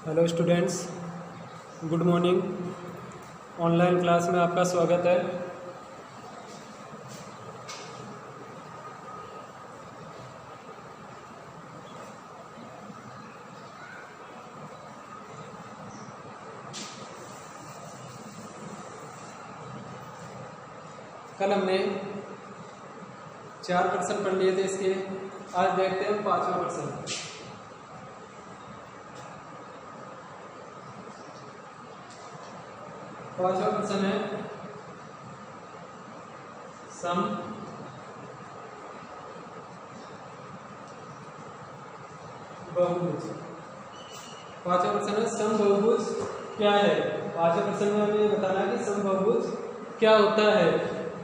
Hello students, good morning. Online class में आपका स्वागत है। कल हमने 4 प्रश्न पढ़ लिए थे इसके। आज देखते हैं 5वां प्रश्न। पांचवा प्रश्न है सम बहुभुज। पांचवा प्रश्न है सम बहुभुज क्या है। पांचवा प्रश्न में हमें बताना है कि सम बहुभुज क्या होता है।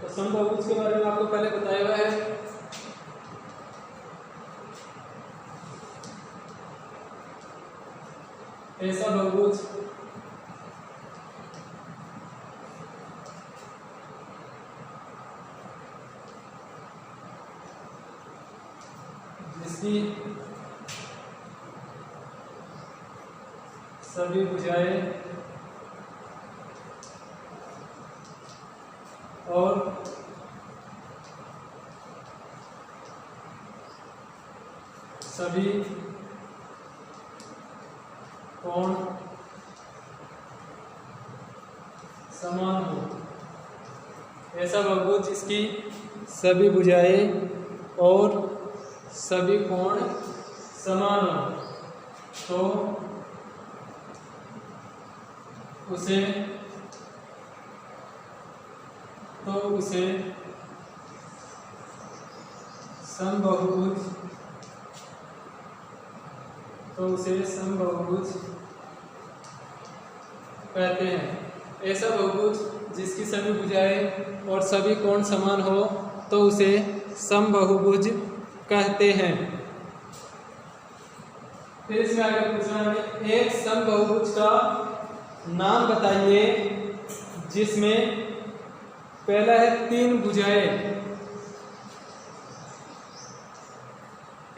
तो सम बहुभुज के बारे में आपको पहले बताया हुआ है। ऐसा बहुभुज जिसकी सभी भुजाएं और सभी कोण समान हो। ऐसा बहुभुज जिसकी सभी भुजाएं और सभी कोण समान हो तो उसे समबहुभुज कहते हैं। ऐसा बहुभुज जिसकी सभी भुजाएं और सभी कोण समान हो तो उसे समबहुभुज कहते हैं। फिर इसमें आगे पूछना है एक समबहुभुज का नाम बताइए जिसमें पहला है 3 भुजाएं।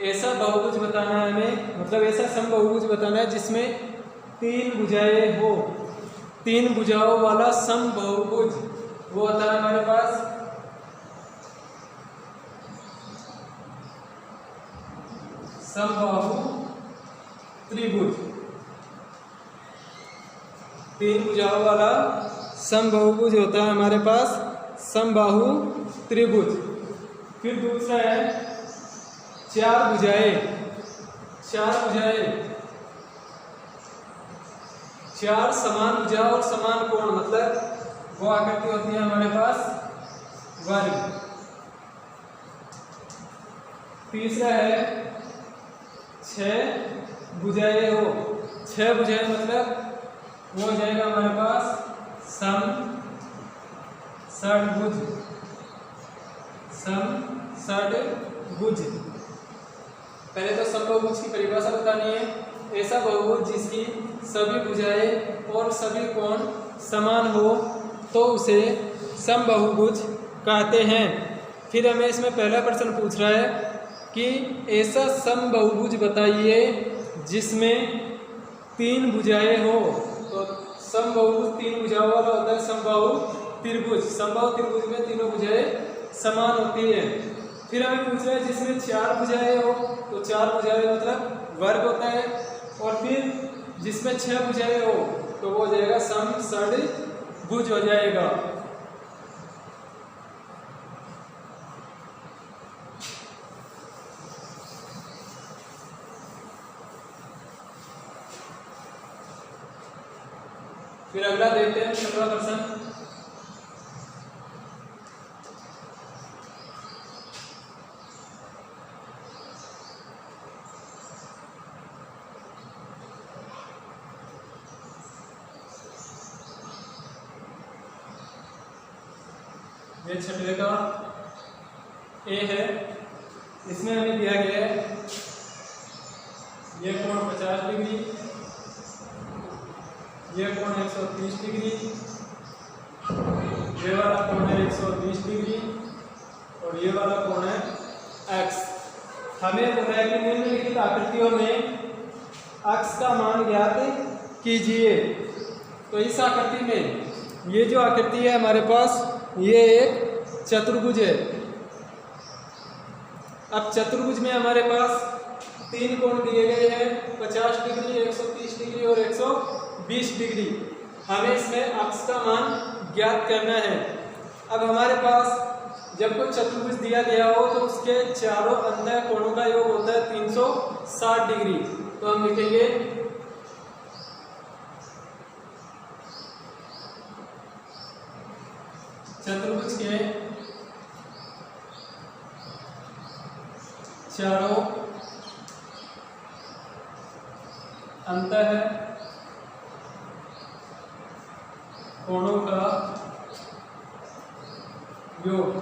ऐसा बहुभुज बताना है हमें, मतलब ऐसा समबहुभुज बताना है जिसमें 3 भुजाएं हो। 3 भुजाओं वाला समबहुभुज वो होता है हमारे पास समबाहु त्रिभुज। 3 भुजाओं वाला समबहुभुज होता है हमारे पास समबाहु त्रिभुज। फिर दूसरा है 4 भुजाएं। 4 समान भुजा और समान कोण, मतलब वो आकृति होती है हमारे पास वर्ग। तीसरा है 6 भुजाएं हो। 6 भुजाएं मतलब वो हो जाएगा हमारे पास षडभुज। पहले तो समबहुभुज की परिभाषा बतानी है। ऐसा बहुभुज जिसकी सभी भुजाएं और सभी कोण समान हो तो उसे समबहुभुज कहते हैं। फिर हमें इसमें पहला प्रश्न पूछ रहा है कि ऐसा समबहुभुज बताइए जिसमें 3 भुजाएं हो। तो समबहुभुज 3 भुजाओं वाला होता है समबाहु त्रिभुज। समबाहु त्रिभुज में तीनों भुजाएं समान होती है। फिर हमें पूछ रहा है जिसमें 4 भुजाएं हो तो 4 भुजाएं मतलब वर्ग होता है। और फिर जिसमें 6 भुजाएं हो तो वो हो जाएगा समषडभुज हो जाएगा। फिर अगला देखते हैं 17वां प्रश्न। ये 6वें का ए है। इसमें हमें दिया गया है ये कोण 50 डिग्री, ये कोण 130 डिग्री, ये वाला कोण है 120 डिग्री और ये वाला कोण है x। हमें बोला है कि निम्नलिखित आकृतियों में अक्ष का मान ज्ञात कीजिए। तो इस आकृति में ये जो आकृति है हमारे पास, ये एक चतुर्भुज है। अब चतुर्भुज में हमारे पास 3 कोण दिए गए हैं, 50 डिग्री, 130 डिग्री और 120 डिग्री। हमें इसमें अक्ष का मान ज्ञात करना है। अब हमारे पास जब कोई चतुर्भुज दिया गया हो तो उसके चारों अंतः कोणों का योग होता है 360 डिग्री। तो हम लिखेंगे चतुर्भुज के चारों अंतः कोणों का योग,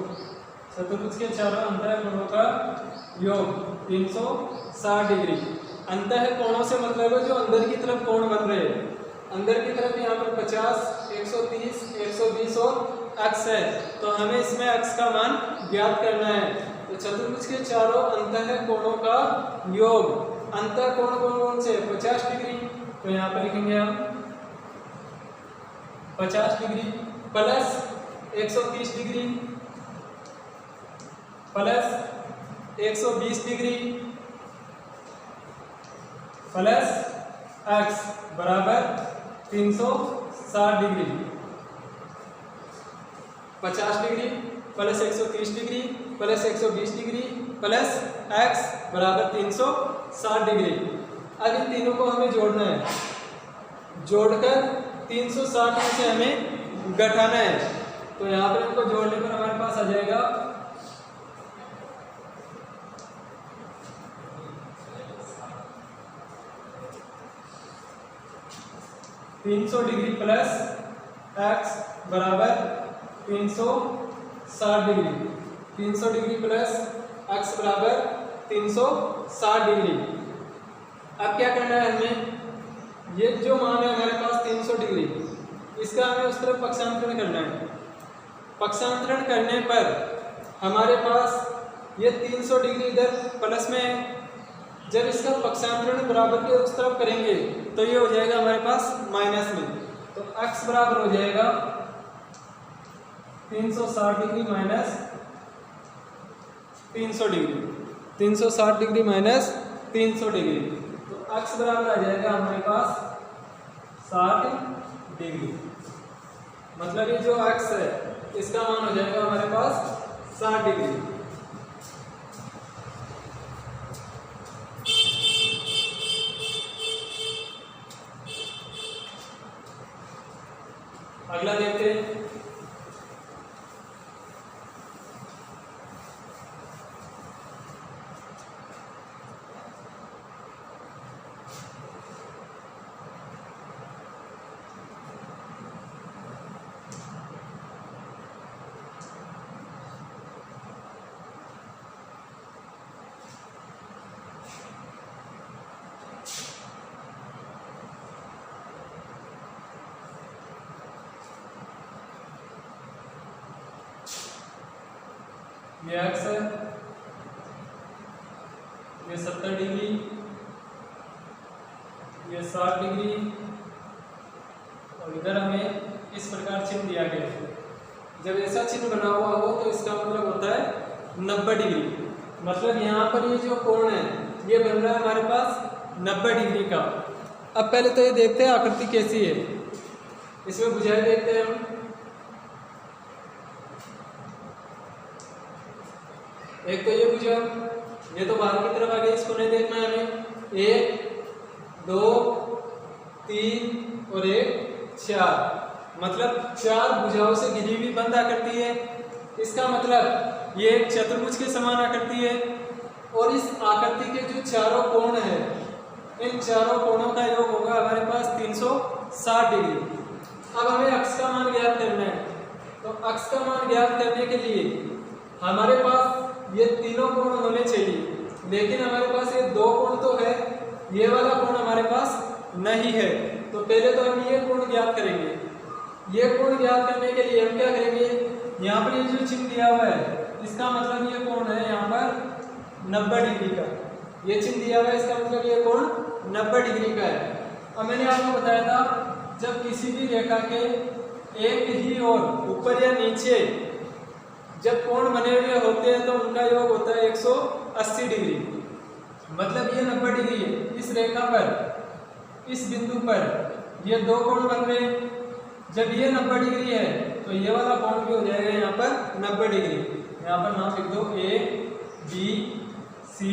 चतुर्भुज के चारों अंतः कोणों का योग 360 डिग्री। अंतः कोणों से मतलब है जो अंदर की तरफ कोण बन रहे हैं। अंदर की तरफ यहाँ पर 50, 130, 120 और अक्ष है, तो हमें इसमें अक्ष का मान ज्ञात करना है। तो चतुर्भुज के चारों अंतः कोणों का योग, अंतः कोण कौन कौन से, 50 डिग्री, तो यहाँ पर लिखेंगे हम 50 degree plus 130 degree plus 120 degree plus x बराबर 360 degree. 50 degree plus 130 degree plus 120 degree plus x बराबर 360 डिग्री। अब इन तीनों को हमें जोड़ना है, जोड़कर 360 में से हमें घटाना है। तो यहाँ पर इनको जोड़ने पर हमारे पास आ जाएगा 300 डिग्री प्लस x बराबर 360 डिग्री। 300 डिग्री प्लस x बराबर 360 डिग्री। अब क्या करना है हमें, ये जो मान है हमारे पास 300 डिग्री, इसका हमें उस तरफ पक्षांतरण करना है। पक्षांतरण करने पर हमारे पास ये 300 डिग्री इधर प्लस में है, जब इसका पक्षांतरण बराबर के उस तरफ करेंगे तो ये हो जाएगा हमारे पास माइनस में। तो x बराबर हो जाएगा 360 degree minus 300 degree, 360 degree minus 300 degree. तो x बराबर आ जाएगा हमारे पास 60 डिग्री। मतलब ये जो x है इसका मान हो जाएगा हमारे पास 60 डिग्री। अगला देखते हैं। ये x है, ये 70 डिग्री, ये 60 डिग्री और इधर हमें इस प्रकार चिन्ह दिया गया है। जब ऐसा चिन्ह बना हुआ हो तो इसका मतलब होता है 90 डिग्री। मतलब यहाँ पर ये जो कोण है ये बन रहा है हमारे पास 90 डिग्री का। अब पहले तो ये देखते हैं आकृति कैसी है, इसमें बुझाई देखते हैं हम। एक तो ये बुझा, ये तो बाहर की तरफ आ गया, इसको नहीं देखना है हमें। 1, 2, 3 और 1, 4, मतलब 4 भुजाओं से घिरी हुई बंद आकृति है। इसका मतलब ये एक चतुर्भुज के समान आकृति है और इस आकृति के जो चारों कोण है, इन चारों कोणों का योग होगा हमारे पास 360 डिग्री। अब हमें अक्ष का मान ज्ञात करना है। तो अक्ष का मान ज्ञात करने के लिए हमारे पास ये तीनों कोण होने चाहिए, लेकिन हमारे पास ये 2 कोण तो है, ये वाला कोण हमारे पास नहीं है। तो पहले तो हम ये कोण ज्ञात करेंगे। ये कोण ज्ञात करने के लिए हम क्या करेंगे, यहाँ पर ये जो चिन्ह दिया हुआ है इसका मतलब ये कोण है यहाँ पर 90 डिग्री का। ये चिन्ह दिया हुआ है, इसका मतलब ये कोण 90 डिग्री का है। अब मैंने आपको बताया था जब किसी भी रेखा के एक ही ओर ऊपर या नीचे जब कोण बने हुए होते हैं तो उनका योग होता है 180 डिग्री। मतलब ये 90 डिग्री है। इस रेखा पर, इस बिंदु पर ये दो कोण बन रहे हैं। जब ये 90 डिग्री है तो ये वाला कोण भी हो जाएगा यहाँ पर 90 डिग्री। यहाँ पर नाम लिख दो ए बी सी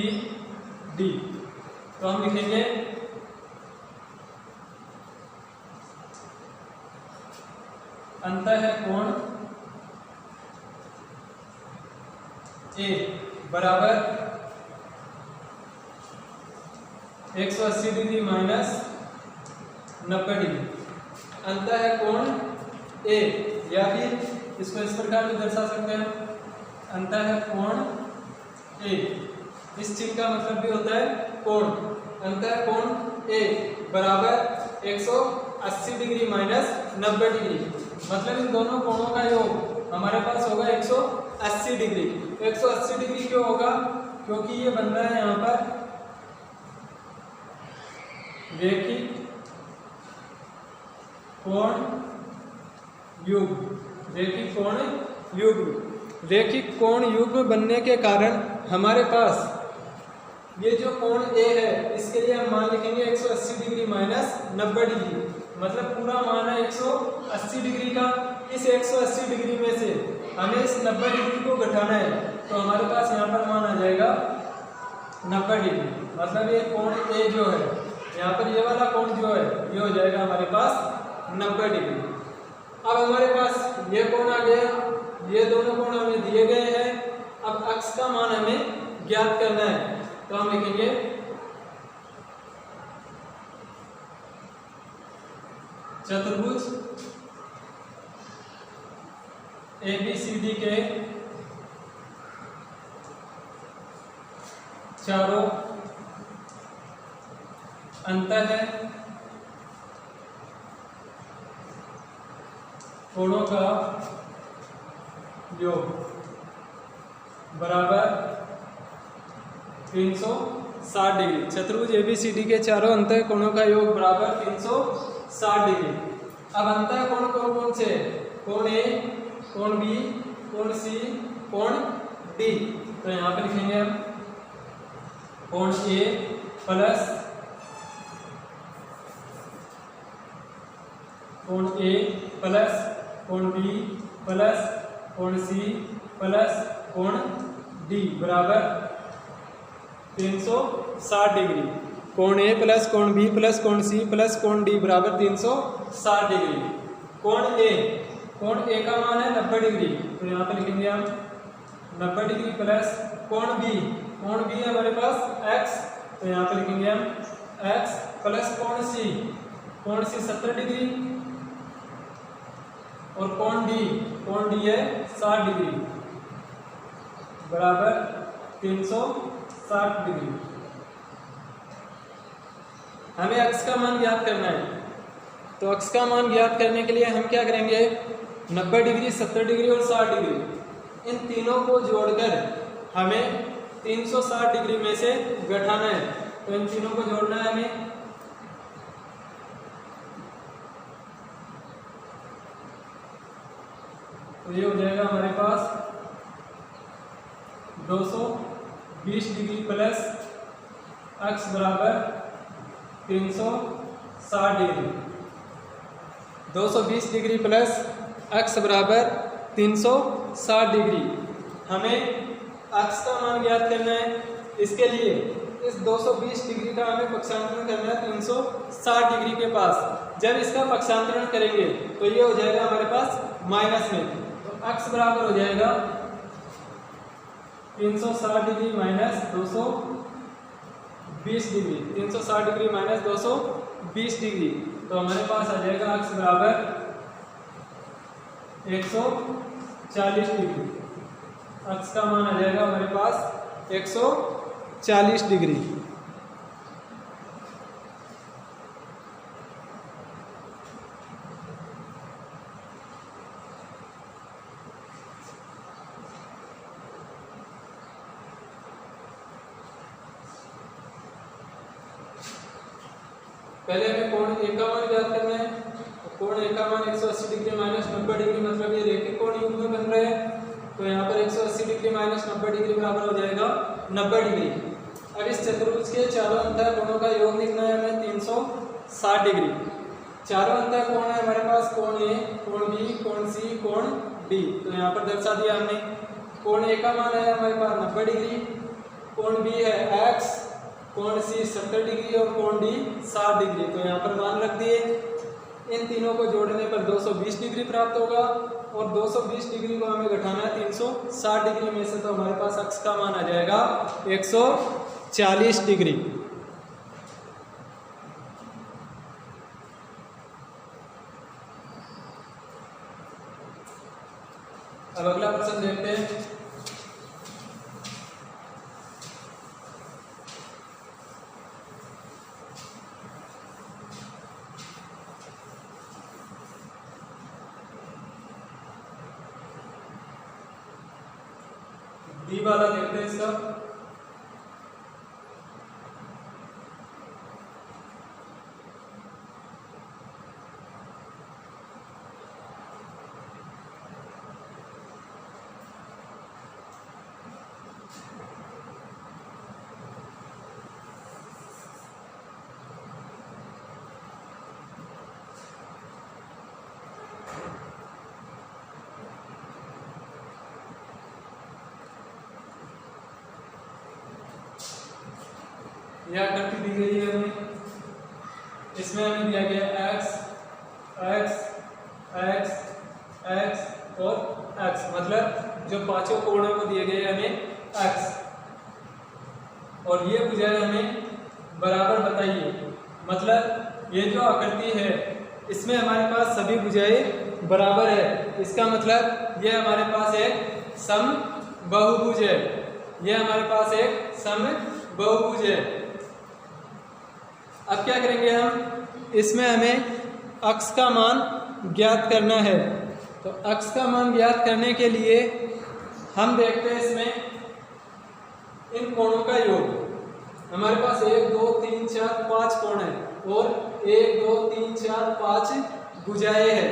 डी। तो हम लिखेंगे अंतः कोण ए बराबर 180 डिग्री माइनस 90 डिग्री। अंतः कोण ए, या फिर इसको इस प्रकार भी दर्शा सकते हैं अंतः कोण ए। इस चिन्ह का मतलब भी होता है कोण। अंतः कोण ए बराबर 180 डिग्री माइनस 90 डिग्री। मतलब इन दोनों कोणों का योग हमारे पास होगा 180 डिग्री। 180 डिग्री क्यों होगा? क्योंकि ये बन रहा है यहाँ पर रेखिक कोण युग्म। रेखिक कोण युग्म। रेखिक कोण युग्म बनने के कारण हमारे पास ये जो कोण ए है इसके लिए हम मान लिखेंगे 180 डिग्री माइनस 90 डिग्री। मतलब पूरा मान है 180 डिग्री का। इस 180 डिग्री में से हमें इस 90 डिग्री को घटाना है तो हमारे पास यहाँ पर मान आ जाएगा 90 डिग्री। मतलब ये कोण ए जो है यहाँ पर ये वाला कोण जो है ये हो जाएगा हमारे पास 90 डिग्री। अब हमारे पास ये कोण आ गया, ये दोनों कोण हमें दिए गए हैं। अब अक्ष का मान हमें ज्ञात करना है तो हम लिखेंगे चतुर्भुज ABCD के चारों अंतः कोणों का योग बराबर 360 डिग्री। चतुर्भुज ABCD के चारों अंतः कोणों का योग बराबर 360 डिग्री। अब अंतः कोण कौन कौन से? कोण ए, कोण बी, कोण सी, कोण डी। तो यहाँ पे लिखेंगे हम कोण ए प्लस कोण ए प्लस कोण बी प्लस कोण सी प्लस कोण डी बराबर 360 डिग्री। कोण ए प्लस कोण बी प्लस कोण सी प्लस कोण डी बराबर 360 डिग्री। कोण ए का मान है 90 डिग्री तो यहाँ पे लिखेंगे हम 90 डिग्री प्लस कोण बी है हमारे पास x तो यहाँ पे लिखेंगे हम x प्लस कोण सी 70 डिग्री और कोण डी है 60 डिग्री बराबर 360 डिग्री। हमें अक्ष का मान ज्ञात करना है तो अक्ष का मान ज्ञात करने के लिए हम क्या करेंगे 90 डिग्री 70 डिग्री और 60 डिग्री इन तीनों को जोड़कर हमें 360 डिग्री में से घटाना है। तो इन तीनों को जोड़ना है हमें। तो ये हो जाएगा हमारे पास 220 डिग्री प्लस अक्ष बराबर 360 डिग्री। 220 डिग्री प्लस अक्ष बराबर 360 डिग्री। हमें अक्ष का मान ज्ञात करना है। इसके लिए इस 220 डिग्री का हमें पक्षांतरण करना है 360 डिग्री के पास। जब इसका पक्षांतरण करेंगे तो ये हो जाएगा हमारे पास माइनस में। तो अक्ष बराबर हो जाएगा 360 degree minus 220 degree. 360 degree minus 220 degree तो हमारे पास आ जाएगा अक्ष बराबर 140 डिग्री। अक्ष का मान आ जाएगा हमारे पास 140 डिग्री। पहले हमें कोण ए का मान ज्ञात करना है। तो कोण ए का मान 180 डिग्री माइनस 90 डिग्री, मतलब ये रेखिक कोण युग्म में बन रहे हैं। तो यहाँ पर 180 डिग्री माइनस 90 डिग्री बराबर हो जाएगा 90 डिग्री। अब इस चतुर्भुज के चारों अंतः कोणों का योग लिखना है हमें 360 डिग्री। चारों अंतः कोण है हमारे पास, कोण ए, कोण बी, कोण सी, कोण डी। तो यहाँ पर दर्शा दिया हमने। कोण ए का मान है हमारे पास 90 डिग्री, कोण बी है x, कोण सी 70 डिग्री और कोण डी 60 डिग्री। तो यहाँ पर मान रख दिए। इन तीनों को जोड़ने पर 220 डिग्री प्राप्त होगा और 220 डिग्री को हमें घटाना है 360 डिग्री में से। तो हमारे पास x का मान आ जाएगा 140 डिग्री। अब अगला प्रश्न देखते हैं। बी वाला देखते हैं इसका। यह आकृति दी गई है हमें। इसमें हमें दिया गया x, x, x, x और x, मतलब जो पांचों कोणों को दिए गए हमें x, और ये भुजाएं हमें बराबर बताइए। मतलब ये जो आकृति है इसमें हमारे पास सभी भुजाएं बराबर है। इसका मतलब ये हमारे पास एक समबाहुभुज है। ये हमारे पास एक समबाहुभुज है। अब क्या करेंगे हम, इसमें हमें x का मान ज्ञात करना है। तो x का मान ज्ञात करने के लिए हम देखते हैं इसमें इन कोणों का योग। हमारे पास 1 2 3 4 5 कोण है और 1 2 3 4 5 भुजाएं हैं।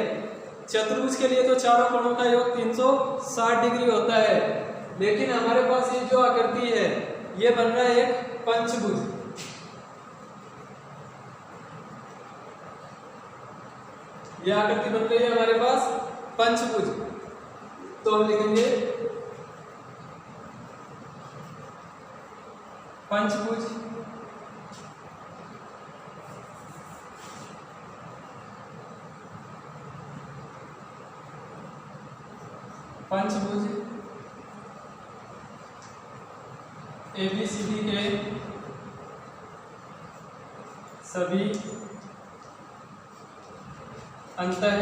चतुर्भुज के लिए तो चारों कोणों का योग 360 डिग्री होता है, लेकिन हमारे पास ये जो आकृति है ये बन रहा है एक पंचभुज। यह आकृति बन रही है हमारे पास पंचभुज। तो हम लिखेंगे पंचभुज पंचभुज ABCD के सभी अंतः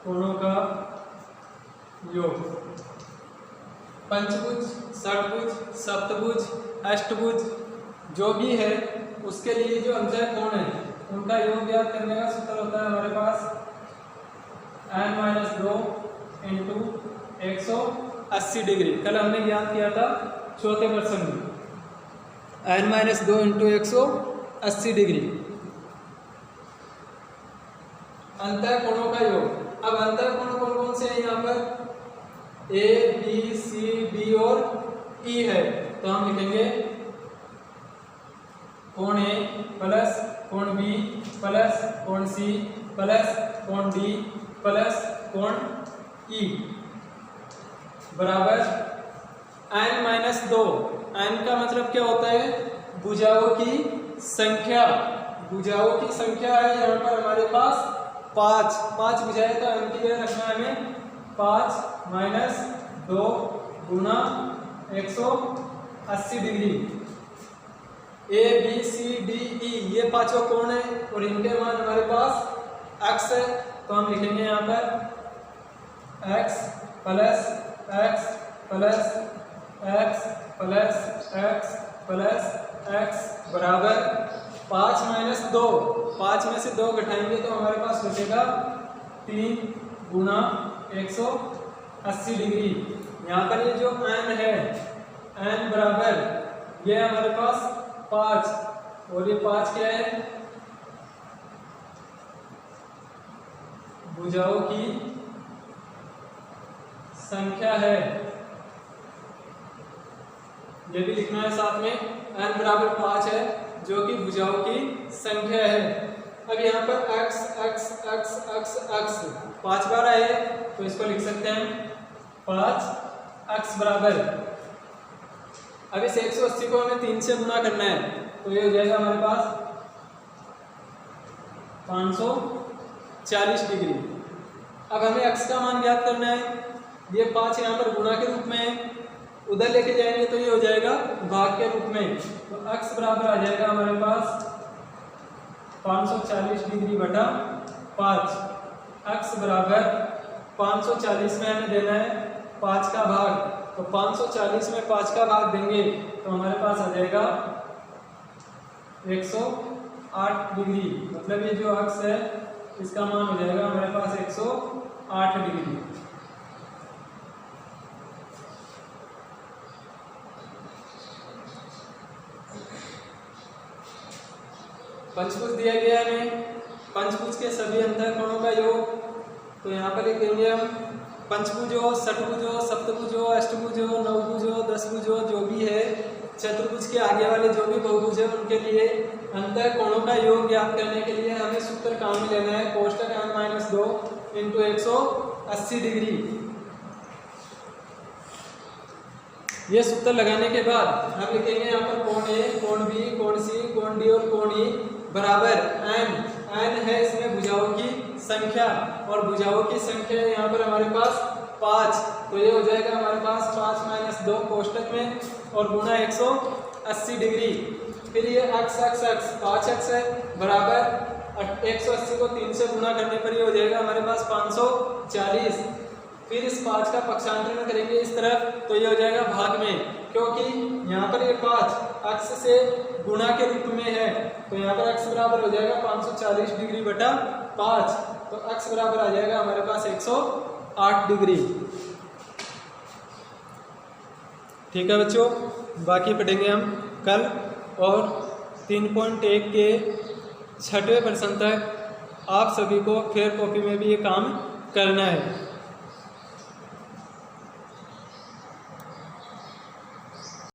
कोणों का योग। पंचभुज, षटभुज, सप्तभुज, अष्टभुज जो भी है उसके लिए जो अंतः कोण है उनका योग ज्ञात करने का सूत्र होता है हमारे पास n-2 इंटू 180 डिग्री। कल हमने ज्ञात किया था चौथे प्रश्न में, n-2 इंटू 180 डिग्री अंतः कोणों का योग। अब अंतः कोण कौन कौन से हैं यहाँ पर, A, B, C, D और E है। तो हम लिखेंगे कोण A प्लस कोण B प्लस कोण C प्लस कोण D प्लस कोण E बराबर n-2। n का मतलब क्या होता है, भुजाओं की संख्या। भुजाओं की संख्या है यहाँ पर हमारे पास 5 भुजाएं। तो n की जगह रखना है हमें 5 - 2 गुना 180 degree. A, B, C, D, E ये पांचों कोण है और इनके मान हमारे पास x है। तो हम लिखेंगे यहाँ पर x plus x plus x plus x plus x बराबर 5 - 2। 5 में से 2 घटाएंगे तो हमारे पास बचेगा 3 गुना 180 डिग्री। यहाँ पर ये जो n है n बराबर ये है हमारे पास 5 और ये 5 क्या है, भुजाओं की संख्या है। ये भी लिखना है साथ में, n बराबर 5 है जो कि भुजाओं की संख्या है। अब यहाँ पर x x x x x 5 बार आए तो इसको लिख सकते हैं 5x बराबर, अब इस 180 को हमें 3 से गुना करना है तो ये हो जाएगा हमारे पास 540 डिग्री। अब हमें x का मान ज्ञात करना है, ये 5 यहाँ पर गुणा के रूप में है, उधर लेके जाएंगे तो ये हो जाएगा भाग के रूप में, तो x बराबर आ जाएगा हमारे पास 540 डिग्री बटा 5। x बराबर 540 में हमें देना है 5 का भाग, तो 540 में 5 का भाग देंगे तो हमारे पास आ जाएगा 108 डिग्री, मतलब ये जो x है इसका मान हो जाएगा हमारे पास 108 डिग्री। पंचभुज दिया गया है हमें, पंचभुज के सभी अंतःकोणों का योग, तो यहाँ पर लिख देंगे हम पंचभुजो, षटभुजो, सप्तभुजो, अष्टभुजो, नवभुजो, दसभुजो, जो भी है चतुर्भुज के आगे वाले जो भी बहुभुज है उनके लिए अंतःकोणों का योग ज्ञात करने के लिए हमें सूत्र काम में लेना है, कोष्टक n-2 × 180 डिग्री। ये सूत्र लगाने के बाद हम लिखेंगे यहाँ पर कोण ए, कोण बी, कोण सी, कोण डी और कोण ई बराबर n है इसमें भुजाओं की संख्या, और भुजाओं की संख्या यहाँ पर हमारे पास 5, तो ये हो जाएगा हमारे पास 5 - 2 कोष्टक में और गुणा 180 डिग्री। फिर ये x 5x है बराबर 180 को 3 से गुणा करने पर ये हो जाएगा हमारे पास 540। फिर इस 5 का पक्षांतरण करेंगे इस तरफ तो ये हो जाएगा भाग में, क्योंकि यहाँ पर ये 5 x से गुणा के रूप में है, तो यहाँ पर x बराबर हो जाएगा 540 डिग्री बटा 5, तो x बराबर आ जाएगा हमारे पास 108 डिग्री। ठीक है बच्चों, बाकी पढ़ेंगे हम कल, और 3.1 के 6वें प्रश्न तक आप सभी को फेयर कॉपी में भी ये काम करना है।